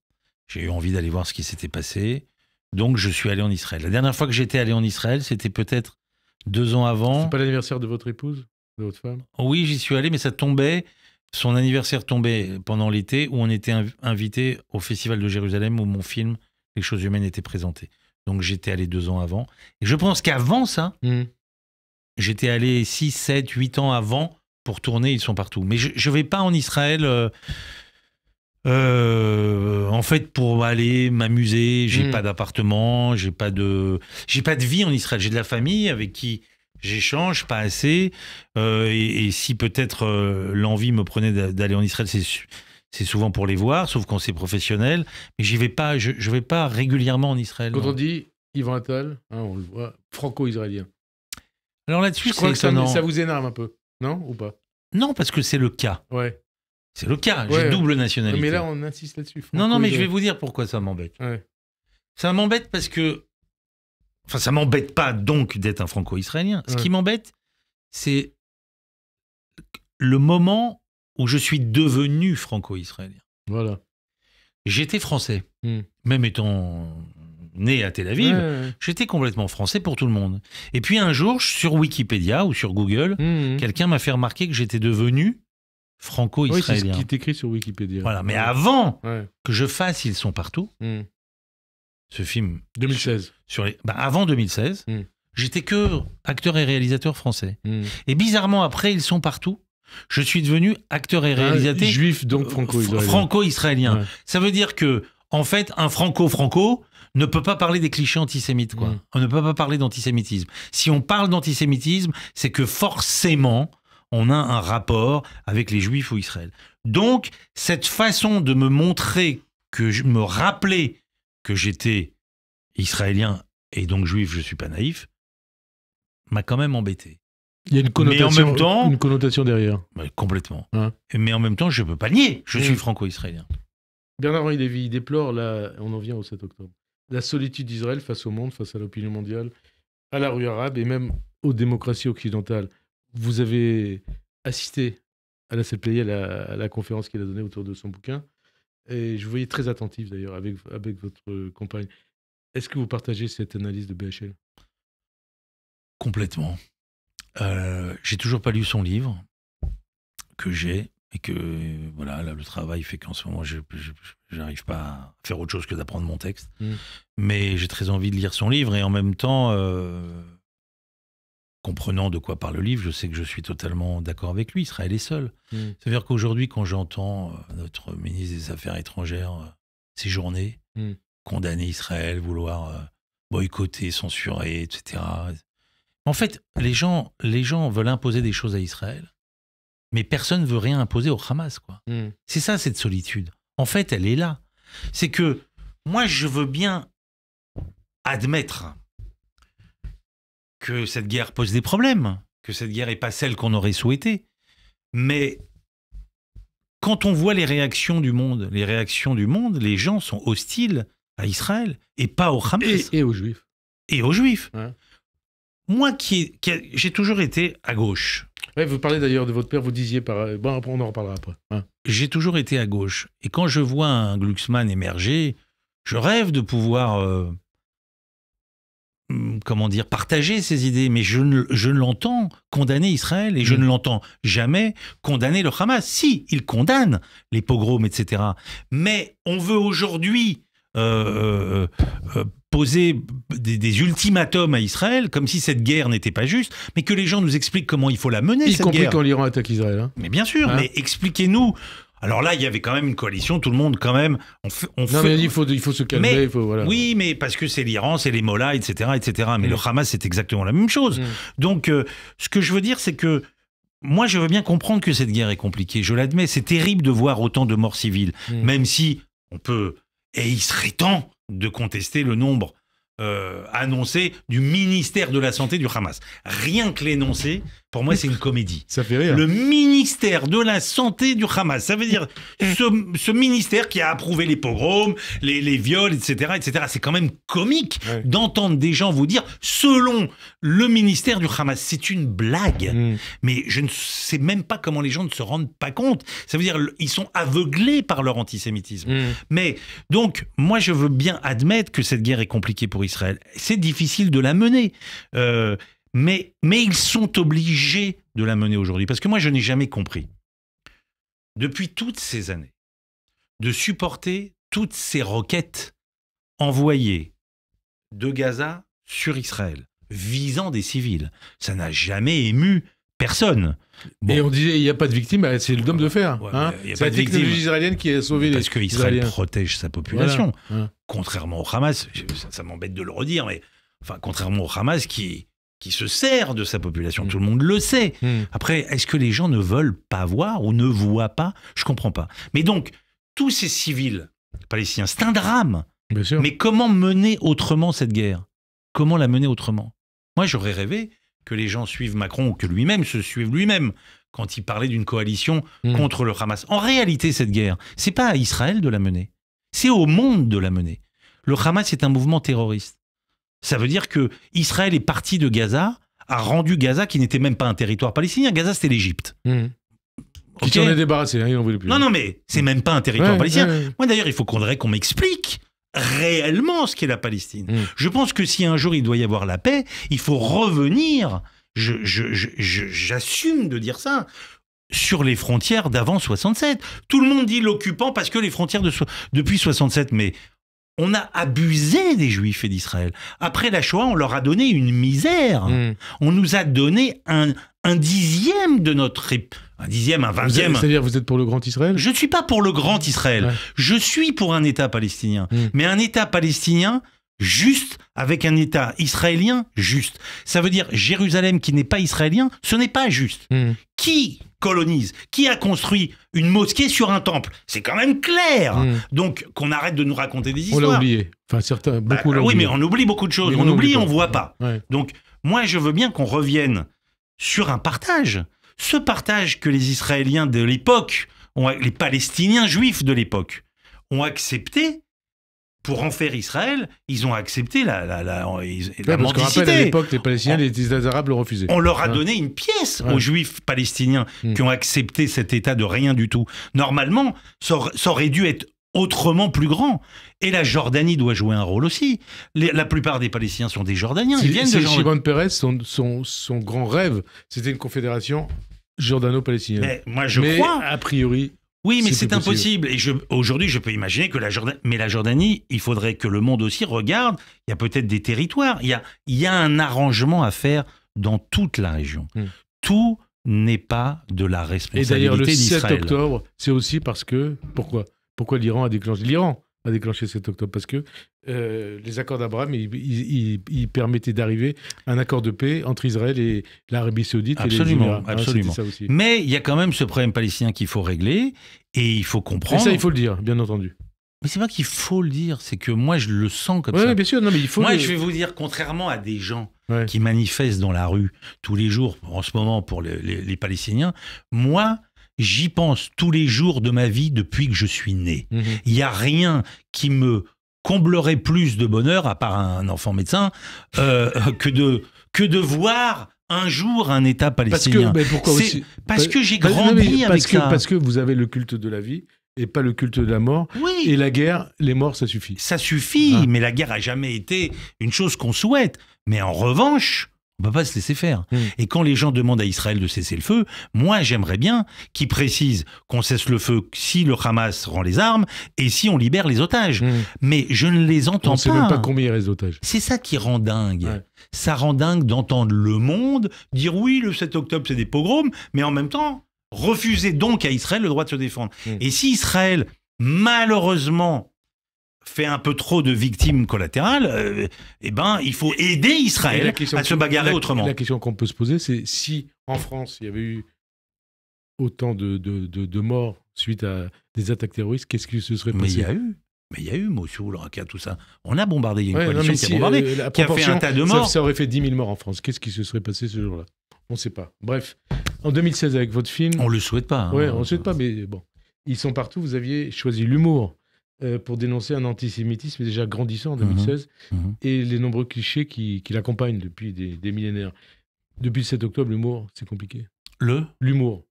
J'ai eu envie d'aller voir ce qui s'était passé. Donc, je suis allé en Israël. La dernière fois que j'étais allé en Israël, c'était peut-être 2 ans avant. C'est pas l'anniversaire de votre épouse? De votre femme? Oui, j'y suis allé, mais ça tombait. Son anniversaire tombait pendant l'été où on était invité au Festival de Jérusalem où mon film Les choses humaines était présenté. Donc, j'étais allé 2 ans avant. Et je pense qu'avant ça, Hmm. j'étais allé 6, 7, 8 ans avant pour tourner. Ils sont partout. Mais je ne vais pas en Israël... en fait, pour aller m'amuser, j'ai pas d'appartement, j'ai pas de vie en Israël. J'ai de la famille avec qui j'échange, pas assez. Et si peut-être l'envie me prenait d'aller en Israël, c'est souvent pour les voir, sauf quand c'est professionnel. Mais j'y vais pas, je vais pas régulièrement en Israël. Quand non. on dit Yvan Attal, hein, on le voit, franco-israélien. Alors là-dessus, Je crois c'est que ça, étonnant. ça vous énerve un peu, non? Ou pas? Non, parce que c'est le cas. Ouais. C'est le cas. Ouais. J'ai double nationalité. Mais là, on insiste là-dessus. Non, mais je vais vous dire pourquoi ça m'embête. Ouais. Ça m'embête parce que... Enfin, ça m'embête pas donc d'être un franco-israélien. Ce Ouais. qui m'embête, c'est le moment où je suis devenu franco-israélien. Voilà. J'étais français. Hmm. Même étant né à Tel Aviv, Ouais. j'étais complètement français pour tout le monde. Et puis un jour, sur Wikipédia ou sur Google, Hmm. quelqu'un m'a fait remarquer que j'étais devenu Oui, c'est ce franco-israélien. qui est écrit sur Wikipédia. Voilà, mais Ouais. avant Ouais. que je fasse Ils sont partout, Mm. ce film 2016. avant 2016, Mm. j'étais que acteur et réalisateur français. Mm. Et bizarrement, après Ils sont partout, je suis devenu acteur et réalisateur Juif, donc franco-israélien. franco-israélien. Ouais. Ça veut dire que, en fait, un franco-franco ne peut pas parler des clichés antisémites, quoi. Mm. On ne peut pas parler d'antisémitisme. Si on parle d'antisémitisme, c'est que forcément, on a un rapport avec les Juifs ou Israël. Donc, cette façon de me montrer, que je me rappelais que j'étais israélien et donc juif, je suis pas naïf, m'a quand même embêté. Il y a une connotation, Mais en même temps- une connotation derrière. Complètement. Ouais. Mais en même temps, je peux pas nier, je suis Mm. franco-israélien. Bernard-Henri Lévy il déplore, on en vient au 7 octobre, la solitude d'Israël face au monde, face à l'opinion mondiale, à la rue arabe et même aux démocraties occidentales. Vous avez assisté à la CPI, à la conférence qu'il a donnée autour de son bouquin, et je vous voyais très attentif d'ailleurs avec votre compagne. Est-ce que vous partagez cette analyse de BHL? Complètement. J'ai toujours pas lu son livre, que j'ai, et que voilà, là, le travail fait qu'en ce moment, je n'arrive pas à faire autre chose que d'apprendre mon texte. Mm. Mais j'ai très envie de lire son livre, et en même temps, comprenant de quoi parle le livre, je sais que je suis totalement d'accord avec lui. Israël est seul. Mm. C'est-à-dire qu'aujourd'hui, quand j'entends notre ministre des Affaires étrangères séjourner, Mm. condamner Israël, vouloir boycotter, censurer, etc. En fait, les gens veulent imposer des choses à Israël, mais personne ne veut rien imposer au Hamas, quoi. Mm. C'est ça, cette solitude. En fait, elle est là. C'est que moi, je veux bien admettre que cette guerre pose des problèmes, que cette guerre n'est pas celle qu'on aurait souhaitée. Mais quand on voit les réactions du monde, les gens sont hostiles à Israël et pas au Hamas Et aux Juifs. et aux Juifs. Ouais. Moi, j'ai toujours été à gauche. Ouais, vous parlez d'ailleurs de votre père, vous disiez bon, on en reparlera après. Hein. J'ai toujours été à gauche. Et quand je vois un Glucksmann émerger, je rêve de pouvoir, partager ses idées. Mais je ne l'entends condamner Israël et je ne l'entends jamais condamner le Hamas. Si, il condamne les pogroms, etc. Mais on veut aujourd'hui poser des ultimatums à Israël, comme si cette guerre n'était pas juste, mais que les gens nous expliquent comment il faut la mener, Y cette compris guerre. quand l'Iran attaque Israël. Hein. Mais bien sûr, Hein? mais expliquez-nous. Alors là, il y avait quand même une coalition, tout le monde quand même. Non, mais il faut se calmer. Mais- il faut, voilà. Oui, mais parce que c'est l'Iran, c'est les mollahs, etc., etc. Mais le Hamas, c'est exactement la même chose. Mm. Donc, ce que je veux dire, c'est que moi, je veux bien comprendre que cette guerre est compliquée. Je l'admets, c'est terrible de voir autant de morts civiles, Mm. même si on peut, et il serait temps de contester le nombre annoncé du ministère de la Santé du Hamas. Rien que l'énoncé, pour moi, c'est une comédie. Ça fait rire. Le ministère de la Santé du Hamas. Ça veut dire ce ministère qui a approuvé les pogroms, les viols, etc., etc. C'est quand même comique Ouais. d'entendre des gens vous dire, selon le ministère du Hamas, c'est une blague. Mm. Mais je ne sais même pas comment les gens ne se rendent pas compte. Ça veut dire ils sont aveuglés par leur antisémitisme. Mm. Mais donc, moi, je veux bien admettre que cette guerre est compliquée pour Israël. C'est difficile de la mener. Mais ils sont obligés de la mener aujourd'hui. Parce que moi, je n'ai jamais compris, depuis toutes ces années, de supporter toutes ces roquettes envoyées de Gaza sur Israël, visant des civils. Ça n'a jamais ému personne. Bon. Et on disait, il n'y a pas de victimes, c'est le dôme de fer. Ouais, hein. il y a C'est pas la de technologie victimes. israélienne qui a sauvé Parce que les Israël Israéliens. protège sa population. Voilà. Hein. Contrairement au Hamas, ça m'embête de le redire, mais enfin, contrairement au Hamas qui se sert de sa population, tout le monde le sait. Mm. Après, est-ce que les gens ne veulent pas voir ou ne voient pas? Je comprends pas. Mais donc, tous ces civils palestiniens, c'est un drame. Bien sûr. Mais comment mener autrement cette guerre? Comment la mener autrement? Moi, j'aurais rêvé que les gens suivent Macron ou que lui-même se suive lui-même quand il parlait d'une coalition contre le Hamas. En réalité, cette guerre, c'est pas à Israël de la mener. C'est au monde de la mener. Le Hamas est un mouvement terroriste. Ça veut dire que Israël est parti de Gaza, a rendu Gaza, qui n'était même pas un territoire palestinien. Gaza, c'était l'Égypte. Mm. Qui Ok. s'en est débarrassé, hein, il n'en voulait plus. Non, mais c'est même pas un territoire Ouais, palestinien. ouais. Moi, d'ailleurs, il faudrait qu'on m'explique réellement ce qu'est la Palestine. Mm. Je pense que si un jour il doit y avoir la paix, il faut revenir. J'assume de dire ça sur les frontières d'avant 67. Tout le monde dit l'occupant parce que les frontières depuis 67, mais on a abusé des Juifs et d'Israël. Après la Shoah, on leur a donné une misère. On nous a donné un dixième de notre... Un dixième, un vingtième. C'est-à-dire, vous êtes pour le Grand Israël? Je ne suis pas pour le Grand Israël. Ouais. Je suis pour un État palestinien. Mais un État palestinien juste avec un État israélien juste. Ça veut dire Jérusalem qui n'est pas israélien, ce n'est pas juste. Qui colonise? Qui a construit une mosquée sur un temple? C'est quand même clair. Donc, qu'on arrête de nous raconter des histoires. On l'a oublié. Enfin, certains, beaucoup l'ont oublié. Oui, mais on oublie beaucoup de choses. Mais on oublie, on pas. ne voit pas. Ouais. Donc, moi, je veux bien qu'on revienne sur un partage. Ce partage que les Israéliens de l'époque, les Palestiniens juifs de l'époque, ont accepté. Pour en faire Israël, ils ont accepté la Parce qu'on mendicité. rappelle, à l'époque, les Palestiniens, les Arabes l'ont refusé. On leur a donné une pièce aux Juifs palestiniens qui ont accepté cet État de rien du tout. Normalement, ça aurait dû être autrement plus grand. Et la Jordanie doit jouer un rôle aussi. La plupart des Palestiniens sont des Jordaniens. Ils viennent de Shimon Peres, son grand rêve, c'était une confédération jordano-palestinienne. Mais moi, je crois. A priori... Oui, mais c'est impossible. Et aujourd'hui, je peux imaginer que la Jordanie, il faudrait que le monde aussi regarde. Il y a peut-être des territoires. Il y a un arrangement à faire dans toute la région. Tout n'est pas de la responsabilité d'Israël. Et d'ailleurs, le 7 octobre, c'est aussi parce que... Pourquoi l'Iran a déclenché... L'Iran a déclenché 7 octobre parce que les accords d'Abraham, ils permettaient d'arriver à un accord de paix entre Israël et l'Arabie Saoudite. Absolument, et les Émirats. absolument. Ça aussi. Mais il y a quand même ce problème palestinien qu'il faut régler et il faut comprendre. Et ça, il faut le dire, bien entendu. Mais c'est pas qu'il faut le dire, c'est que moi, je le sens comme ça. Oui, bien sûr. Non, mais il faut moi, je vais vous dire, contrairement à des gens Ouais. qui manifestent dans la rue tous les jours, en ce moment pour les Palestiniens, moi, j'y pense tous les jours de ma vie depuis que je suis né. Il n'y a rien qui me comblerait plus de bonheur, à part un enfant médecin, que de voir un jour un État palestinien. Parce que j'ai grandi avec ça. Parce que vous avez le culte de la vie et pas le culte de la mort. Oui. Et la guerre, les morts, ça suffit. Ça suffit, mais la guerre a jamais été une chose qu'on souhaite. Mais en revanche, on ne peut pas se laisser faire. Et quand les gens demandent à Israël de cesser le feu, moi, j'aimerais bien qu'ils précisent qu'on cesse le feu si le Hamas rend les armes et si on libère les otages. Mais je ne les entends pas. On ne sait même pas combien il reste d'otages. C'est ça qui rend dingue. Ouais. Ça rend dingue d'entendre le monde dire oui, le 7 octobre, c'est des pogroms, mais en même temps, refuser donc à Israël le droit de se défendre. Et si Israël, malheureusement, fait un peu trop de victimes collatérales, il faut aider Israël à se bagarrer autrement. La question qu'on peut se poser, c'est si en France, il y avait eu autant de morts suite à des attaques terroristes, qu'est-ce qui se serait passé? Mais il y a eu Mossoul, Raqqa, tout ça. On a bombardé, il y a une coalition qui a bombardé, qui a fait un tas de morts. Ça aurait fait 10 000 morts en France. Qu'est-ce qui se serait passé ce jour-là? On ne sait pas. Bref, en 2016, avec votre film... On ne le souhaite pas. Oui, on ne le souhaite pas, mais bon. Ils sont partout. Vous aviez choisi l'humour pour dénoncer un antisémitisme déjà grandissant en 2016 et les nombreux clichés qui l'accompagnent depuis des millénaires. Depuis le 7 octobre, l'humour, c'est compliqué. L'humour.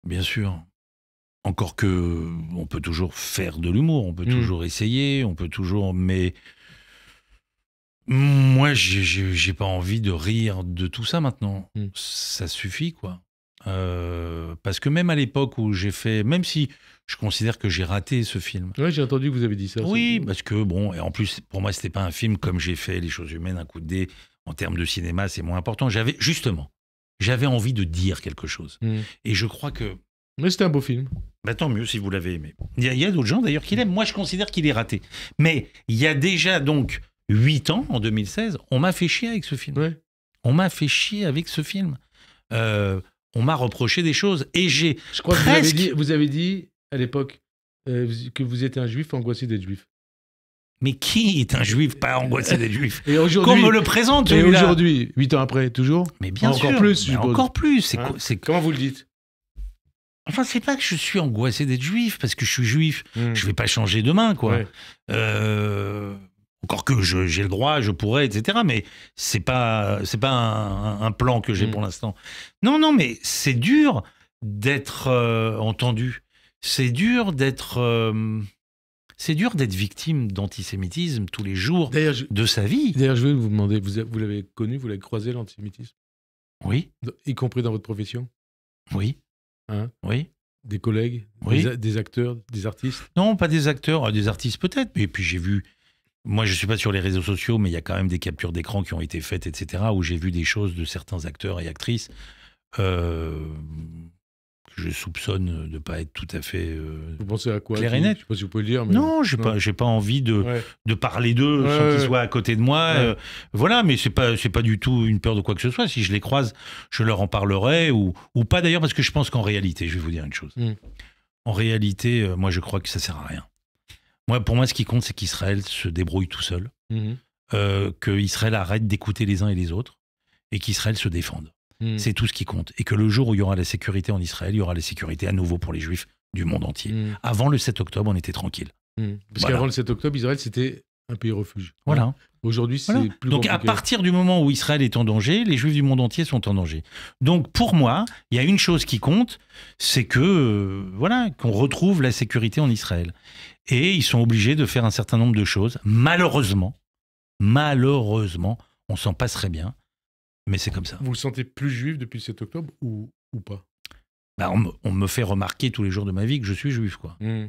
Bien sûr. Encore que on peut toujours faire de l'humour, on peut toujours essayer, on peut toujours... Mais moi, j'ai pas envie de rire de tout ça maintenant. Ça suffit, quoi. Parce que même à l'époque où j'ai fait... Même si je considère que j'ai raté ce film. Oui, j'ai entendu que vous avez dit ça. Oui, parce que, bon, et en plus, pour moi, c'était pas un film comme j'ai fait Les Choses Humaines, Un Coup de Dé. En termes de cinéma, c'est moins important. J'avais envie de dire quelque chose. Et je crois que... Mais c'était un beau film. Bah, tant mieux si vous l'avez aimé. Il y a d'autres gens d'ailleurs qui l'aiment. Moi, je considère qu'il est raté. Mais il y a déjà donc 8 ans, en 2016, on m'a fait chier avec ce film. Ouais. On m'a fait chier avec ce film. On m'a reproché des choses. Et j'ai Je crois presque... que vous avez dit à l'époque que vous étiez un juif angoissé d'être juif. Mais qui est un juif pas angoissé d'être juif? Et aujourd'hui, qu'on me le présente, et celui-là. aujourd'hui, 8 ans après, toujours? Mais bien sûr. Encore plus, je suppose. Encore plus. Comment vous le dites? Enfin, c'est pas que je suis angoissé d'être juif, parce que je suis juif. Je vais pas changer demain, quoi. Ouais. Encore que j'ai le droit, je pourrais, etc. Mais c'est pas un plan que j'ai pour l'instant. Non, mais c'est dur d'être entendu. C'est dur d'être victime d'antisémitisme tous les jours de sa vie. D'ailleurs, je vais vous demander, vous l'avez connu, vous l'avez croisé, l'antisémitisme? Oui. Y compris dans votre profession? Oui. Hein, Oui. des collègues, Oui. des acteurs, des artistes. Non, pas des acteurs, des artistes peut-être. Et puis j'ai vu, moi je suis pas sur les réseaux sociaux, mais il y a quand même des captures d'écran qui ont été faites, etc., où j'ai vu des choses de certains acteurs et actrices que je soupçonne de ne pas être tout à fait Vous pensez à quoi? clair et net. Je sais pas si vous pouvez le dire. Mais... Non, j'ai pas envie Ouais. de parler d'eux Ouais, sans ouais. qu'ils soient à côté de moi. Ouais. Voilà, mais c'est pas du tout une peur de quoi que ce soit. Si je les croise, je leur en parlerai ou pas d'ailleurs, parce que je pense qu'en réalité, je vais vous dire une chose. Mm. En réalité, moi, je crois que ça sert à rien. Pour moi, ce qui compte, c'est qu'Israël se débrouille tout seul, Mhm. qu'Israël arrête d'écouter les uns et les autres et qu'Israël se défende. Mm. C'est tout ce qui compte. Et que le jour où il y aura la sécurité en Israël, il y aura la sécurité à nouveau pour les Juifs du monde entier. Mm. Avant le 7 octobre, on était tranquille. Mm. Parce Voilà. qu'avant le 7 octobre, Israël, c'était un pays refuge. Voilà. Aujourd'hui, c'est Voilà. plus Donc à compliqué. partir du moment où Israël est en danger, les Juifs du monde entier sont en danger. Donc pour moi, il y a une chose qui compte, c'est que voilà, qu'on retrouve la sécurité en Israël. Et ils sont obligés de faire un certain nombre de choses. Malheureusement, on s'en passerait bien, mais c'est comme ça. Vous le sentez plus juif depuis le 7 octobre ou pas? Bah, on me fait remarquer tous les jours de ma vie que je suis juif, quoi. Mm.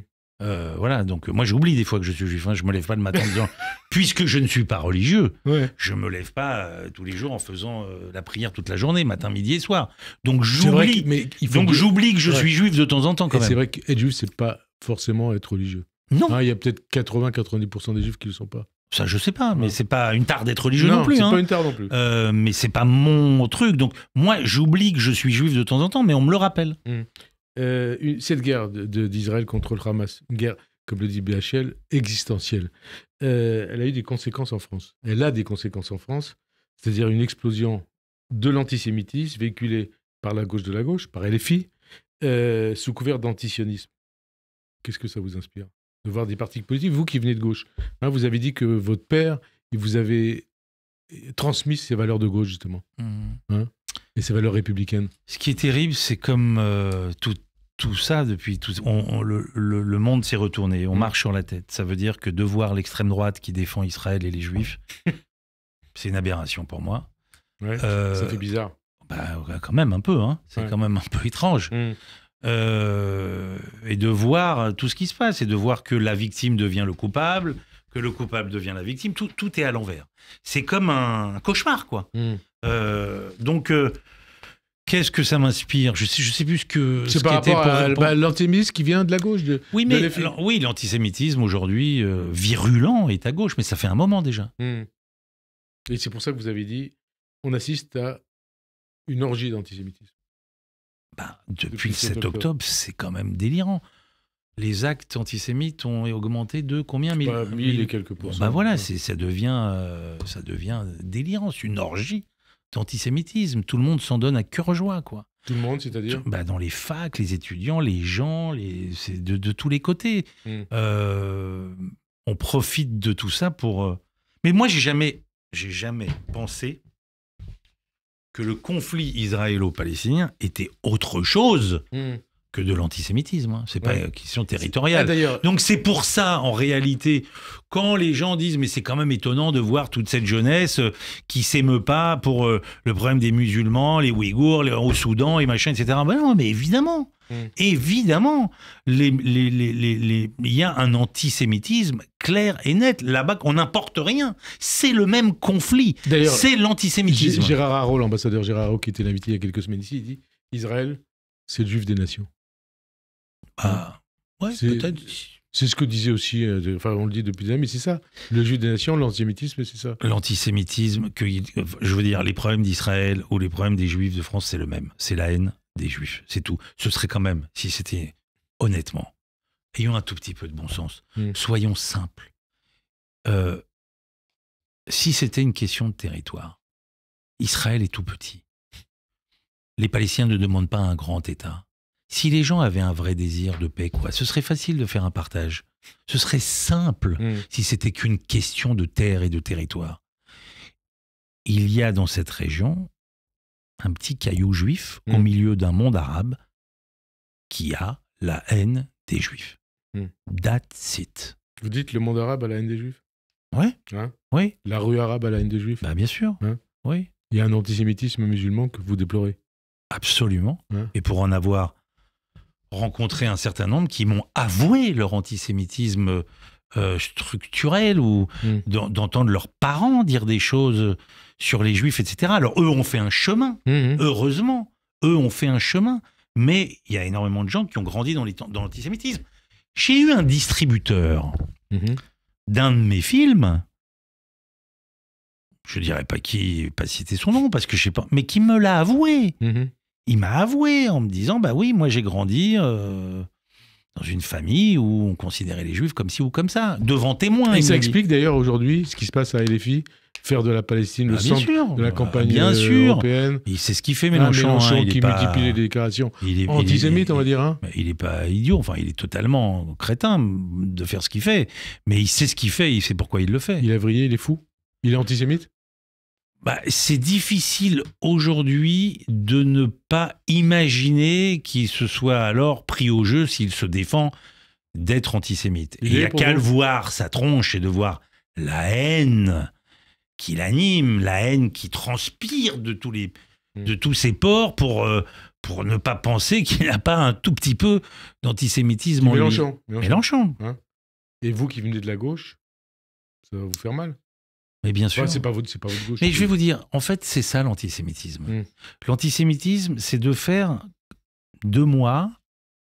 Voilà, donc moi j'oublie des fois que je suis juif. Hein. Je me lève pas le matin en disant, puisque je ne suis pas religieux, Ouais. je me lève pas tous les jours en faisant la prière toute la journée, matin, midi et soir. Donc C'est vrai j'oublie. mais il faut Donc que- j'oublie que je Ouais. suis juif de temps en temps quand Et c'est même. vrai qu'être juif, c'est pas forcément être religieux. Non, Hein, il y a peut-être 80-90% des juifs qui le sont pas. ça je sais pas, mais Ouais. c'est pas une tare d'être religieux non plus. c'est hein. pas une tare non plus. Mais c'est pas mon truc. Donc moi j'oublie que je suis juif de temps en temps, mais on me le rappelle. Cette guerre d'Israël contre le Hamas, une guerre, comme le dit BHL, existentielle, elle a eu des conséquences en France. Elle a des conséquences en France, c'est-à-dire une explosion de l'antisémitisme véhiculée par la gauche de la gauche, par LFI, sous couvert d'antisionisme. Qu'est-ce que ça vous inspire de voir des partis politiques, vous qui venez de gauche, hein, vous avez dit que votre père, il vous avait transmis ses valeurs de gauche, justement, et ses valeurs républicaines. Ce qui est terrible, c'est comme tout ça, depuis tout, le monde s'est retourné, on marche sur la tête. Ça veut dire que de voir l'extrême droite qui défend Israël et les Juifs, c'est une aberration pour moi. Ouais, ça fait bizarre. Bah, quand même un peu, hein. C'est Ouais. quand même un peu étrange. Et de voir tout ce qui se passe, et de voir que la victime devient le coupable, que le coupable devient la victime, tout est à l'envers. C'est comme un cauchemar, quoi. Donc, qu'est-ce que ça m'inspire? Je sais plus ce que. C'est ce par qu'était rapport à répondre. l'antisémitisme qui vient de la gauche. Oui, de mais LFI. oui, l'antisémitisme aujourd'hui virulent est à gauche, mais ça fait un moment déjà. Et c'est pour ça que vous avez dit, on assiste à une orgie d'antisémitisme. Bah, depuis le 7 octobre, c'est quand même délirant. Les actes antisémites ont augmenté de combien? 1000 et quelques pourcents. Bah voilà, Ouais. ça devient délirant. C'est une orgie d'antisémitisme. Tout le monde s'en donne à cœur joie, quoi. Tout le monde, c'est-à-dire Bah, dans les facs, les étudiants, les gens, c'est de tous les côtés. On profite de tout ça pour. Mais moi, j'ai jamais pensé que le conflit israélo-palestinien était autre chose que de l'antisémitisme. Hein. C'est pas Ouais. une question Ah, territoriale. d'ailleurs, Donc c'est pour ça, en réalité, quand les gens disent mais c'est quand même étonnant de voir toute cette jeunesse qui s'émeut pas pour le problème des musulmans, les Ouïghours, au Soudan et machin, etc. Ben non, mais évidemment, évidemment, il y a un antisémitisme clair et net. Là-bas, on n'importe rien. C'est le même conflit. D'ailleurs, C'est l'antisémitisme. Gérard Haro, l'ambassadeur Gérard Haro, qui était l'invité il y a quelques semaines ici, il dit Israël, c'est le juif des nations. Ah, ouais, C'est- peut-être. C'est ce que disait aussi, enfin on le dit depuis des années, mais c'est ça. Le juif des nations, l'antisémitisme, c'est ça. L'antisémitisme, je veux dire, les problèmes d'Israël ou les problèmes des Juifs de France, c'est le même. C'est la haine des Juifs, c'est tout. Ce serait quand même, si c'était honnêtement, ayons un tout petit peu de bon sens, soyons simples. Si c'était une question de territoire, Israël est tout petit. Les Palestiniens ne demandent pas un grand État. Si les gens avaient un vrai désir de paix, quoi, ce serait facile de faire un partage. Ce serait simple si c'était qu'une question de terre et de territoire. Il y a dans cette région un petit caillou juif au milieu d'un monde arabe qui a la haine des Juifs. That's it. Vous dites le monde arabe a la haine des juifs? Ouais. Hein? Oui. La rue arabe a la haine des juifs? Bah bien sûr. Hein? Oui. Il y a un antisémitisme musulman que vous déplorez? Absolument. Ouais. Et pour en avoir rencontré un certain nombre qui m'ont avoué leur antisémitisme structurel ou d'entendre leurs parents dire des choses sur les juifs, etc. Alors eux ont fait un chemin, heureusement, eux ont fait un chemin, mais il y a énormément de gens qui ont grandi dans l'antisémitisme. J'ai eu un distributeur d'un de mes films, je dirais pas citer son nom parce que je sais pas, mais qui me l'a avoué. Il m'a avoué en me disant, bah oui, moi j'ai grandi dans une famille où on considérait les juifs comme ci ou comme ça, devant témoins. Et ça explique d'ailleurs aujourd'hui ce qui se passe à LFI, faire de la Palestine le centre de la campagne européenne. C'est ce qu'il fait Mélenchon. Mélenchon qui multiplie les déclarations antisémites, on va dire. Il n'est pas idiot, enfin il est totalement crétin de faire ce qu'il fait, mais il sait ce qu'il fait, il sait pourquoi il le fait. Il a vrillé, il est fou. Il est antisémite. C'est difficile aujourd'hui de ne pas imaginer qu'il se soit alors pris au jeu s'il se défend d'être antisémite. Il n'y a qu'à le voir sa tronche et de voir la haine qui l'anime, la haine qui transpire de tous ses pores pour ne pas penser qu'il n'a pas un tout petit peu d'antisémitisme en lui. Mélenchon. Hein. Et vous qui venez de la gauche, ça va vous faire mal. Mais bien sûr. C'est pas votre gauche. Mais je vais vous dire, en fait, c'est ça l'antisémitisme. L'antisémitisme, c'est de faire de moi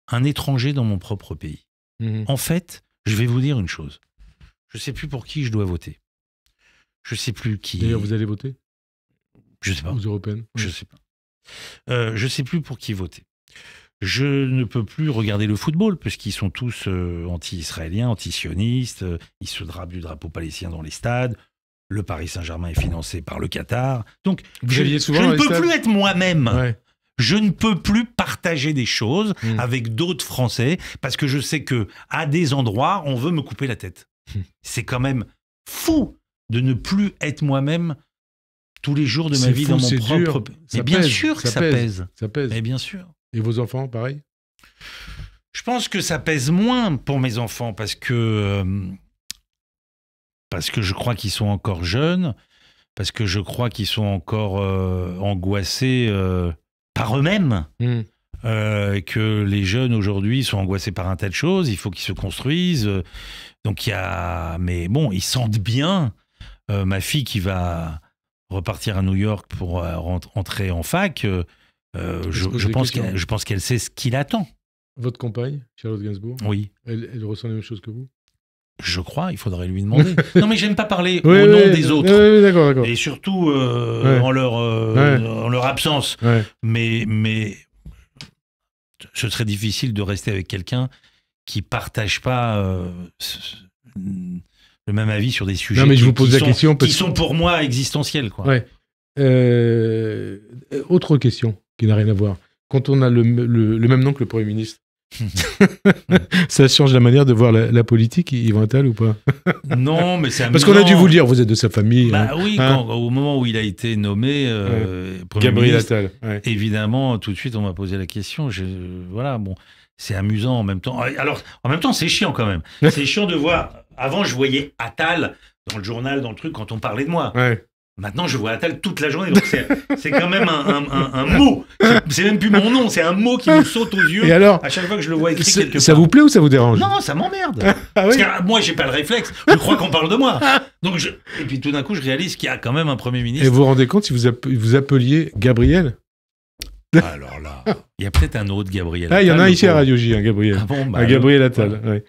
un étranger dans mon propre pays. En fait, je vais vous dire une chose. Je ne sais plus pour qui je dois voter. Je ne sais plus qui. D'ailleurs, vous allez voter ? Je ne sais pas. Aux européennes ? Je ne sais pas. Je ne sais plus pour qui voter. Je ne peux plus regarder le football, puisqu'ils sont tous anti-israéliens, anti-sionistes. Ils se drapent du drapeau palestinien dans les stades. Le Paris Saint-Germain est financé par le Qatar. Donc, je ne peux plus être moi-même. Ouais. Je ne peux plus partager des choses avec d'autres Français parce que je sais que à des endroits, on veut me couper la tête. C'est quand même fou de ne plus être moi-même tous les jours de ma vie dans mon propre pays. Mais bien sûr que ça pèse. Ça pèse. Mais bien sûr. Et vos enfants, pareil ? Je pense que ça pèse moins pour mes enfants parce que je crois qu'ils sont encore jeunes, parce que je crois qu'ils sont encore angoissés par eux-mêmes, que les jeunes aujourd'hui sont angoissés par un tas de choses, il faut qu'ils se construisent. Donc mais bon, ils sentent bien. Ma fille qui va repartir à New York pour entrer en fac, je pense qu'elle sait ce qu'il attend. Votre compagne, Charlotte Gainsbourg, oui. Elle ressent la même chose que vous ? Je crois, il faudrait lui demander. Non, mais j'aime pas parler au nom des autres. Oui, d'accord. Et surtout en leur absence. Ouais. Mais ce serait difficile de rester avec quelqu'un qui partage pas le même avis sur des sujets qui sont pour moi existentiels. Quoi. Ouais. Autre question qui n'a rien à voir. Quand on a le même nom que le Premier ministre, ça change la manière de voir la politique, Yvan Attal, ou pas? Non, mais c'est amusant. Parce qu'on a dû vous le dire, vous êtes de sa famille. Oui, au moment où il a été nommé Gabriel Attal. Ouais. Évidemment, tout de suite, on m'a posé la question. Voilà, bon, c'est amusant en même temps. Alors, en même temps, c'est chiant quand même. C'est chiant de voir. Avant, je voyais Attal dans le journal, dans le truc, quand on parlait de moi. Ouais. Maintenant, je vois Attal toute la journée, donc c'est quand même un mot. C'est même plus mon nom, c'est un mot qui me saute aux yeux. Et alors, à chaque fois que je le vois écrit quelque part. Ça vous plaît ou ça vous dérange? Non, ça m'emmerde. Ah oui. Parce que moi, j'ai pas le réflexe. Je crois qu'on parle de moi. Donc et puis tout d'un coup, je réalise qu'il y a quand même un Premier ministre. Et vous vous rendez compte si vous appeliez Gabriel? Alors là, il y a peut-être un autre Gabriel. Il y en a un ici à Radio J, Gabriel. Ah bon, Gabriel Attal. Ouais.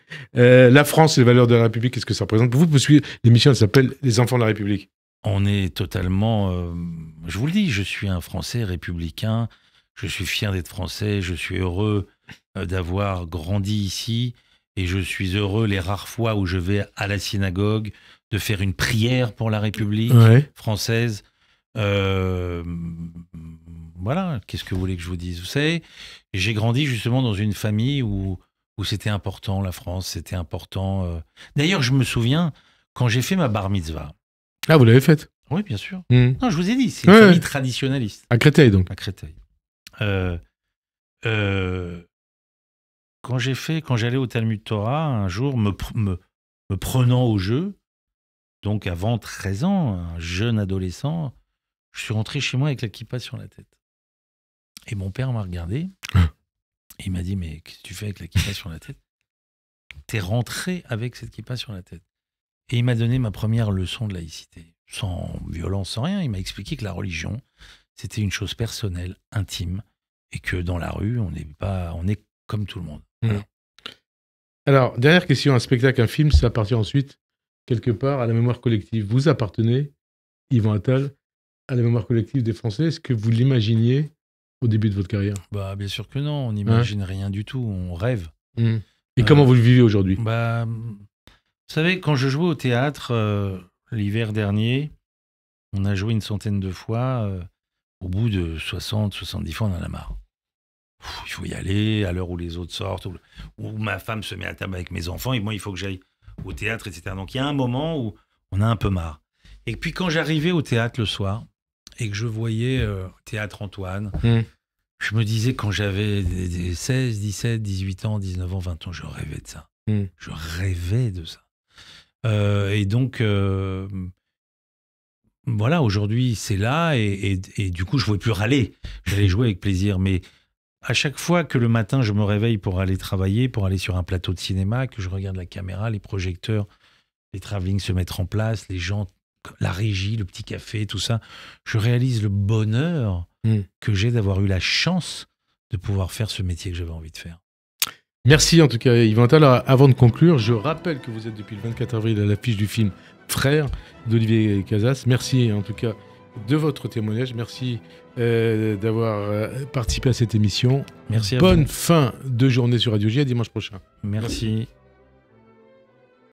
La France, les valeurs de la République, qu'est-ce que ça représente pour vous? Parce que l'émission, elle s'appelle Les Enfants de la République. On est totalement... je vous le dis, je suis un Français républicain. Je suis fier d'être Français. Je suis heureux d'avoir grandi ici. Et je suis heureux les rares fois où je vais à la synagogue de faire une prière pour la République française. Voilà, qu'est-ce que vous voulez que je vous dise? Vous savez, j'ai grandi justement dans une famille où c'était important, la France, c'était important. D'ailleurs, je me souviens, quand j'ai fait ma bar mitzvah... Ah, vous l'avez faite? Oui, bien sûr. Non, je vous ai dit, c'est une famille traditionnaliste. À Créteil, donc. À Créteil. Quand j'allais au Talmud Torah, un jour, me prenant au jeu, donc avant 13 ans, un jeune adolescent, je suis rentré chez moi avec la kippa sur la tête. Et mon père m'a regardé. Et il m'a dit, mais qu'est-ce que tu fais avec la kippa sur la tête? T'es rentré avec cette kippa sur la tête. Et il m'a donné ma première leçon de laïcité. Sans violence, sans rien. Il m'a expliqué que la religion, c'était une chose personnelle, intime. Et que dans la rue, on est comme tout le monde. Voilà. Alors, dernière question, un spectacle, un film, ça appartient ensuite, quelque part, à la mémoire collective. Vous appartenez, Yvan Attal, à la mémoire collective des Français. Est-ce que vous l'imaginiez au début de votre carrière? Bah, bien sûr que non, on n'imagine rien du tout, on rêve. Et comment vous le vivez aujourd'hui? Bah, vous savez, quand je jouais au théâtre l'hiver dernier, on a joué une centaine de fois. Au bout de 60, 70 fois, on en a marre. Il faut y aller à l'heure où les autres sortent, où ma femme se met à table avec mes enfants, et moi, il faut que j'aille au théâtre, etc. Donc, il y a un moment où on a un peu marre. Et puis, quand j'arrivais au théâtre le soir, et que je voyais Théâtre Antoine, je me disais, quand j'avais des 16, 17, 18 ans, 19 ans, 20 ans, je rêvais de ça. Je rêvais de ça. Et donc, voilà, aujourd'hui, c'est là, et du coup, je ne pouvais plus râler. J'allais jouer avec plaisir, mais à chaque fois que le matin, je me réveille pour aller travailler, pour aller sur un plateau de cinéma, que je regarde la caméra, les projecteurs, les travelling se mettre en place, les gens, la régie, le petit café, tout ça, je réalise le bonheur que j'ai d'avoir eu la chance de pouvoir faire ce métier que j'avais envie de faire. Merci en tout cas, Yvan Attal. Alors, avant de conclure, je rappelle que vous êtes depuis le 24 avril à l'affiche du film Frères d'Olivier Casas. Merci en tout cas de votre témoignage. Merci d'avoir participé à cette émission. Merci à Bonne vous. fin de journée sur Radio J. À dimanche prochain. Merci.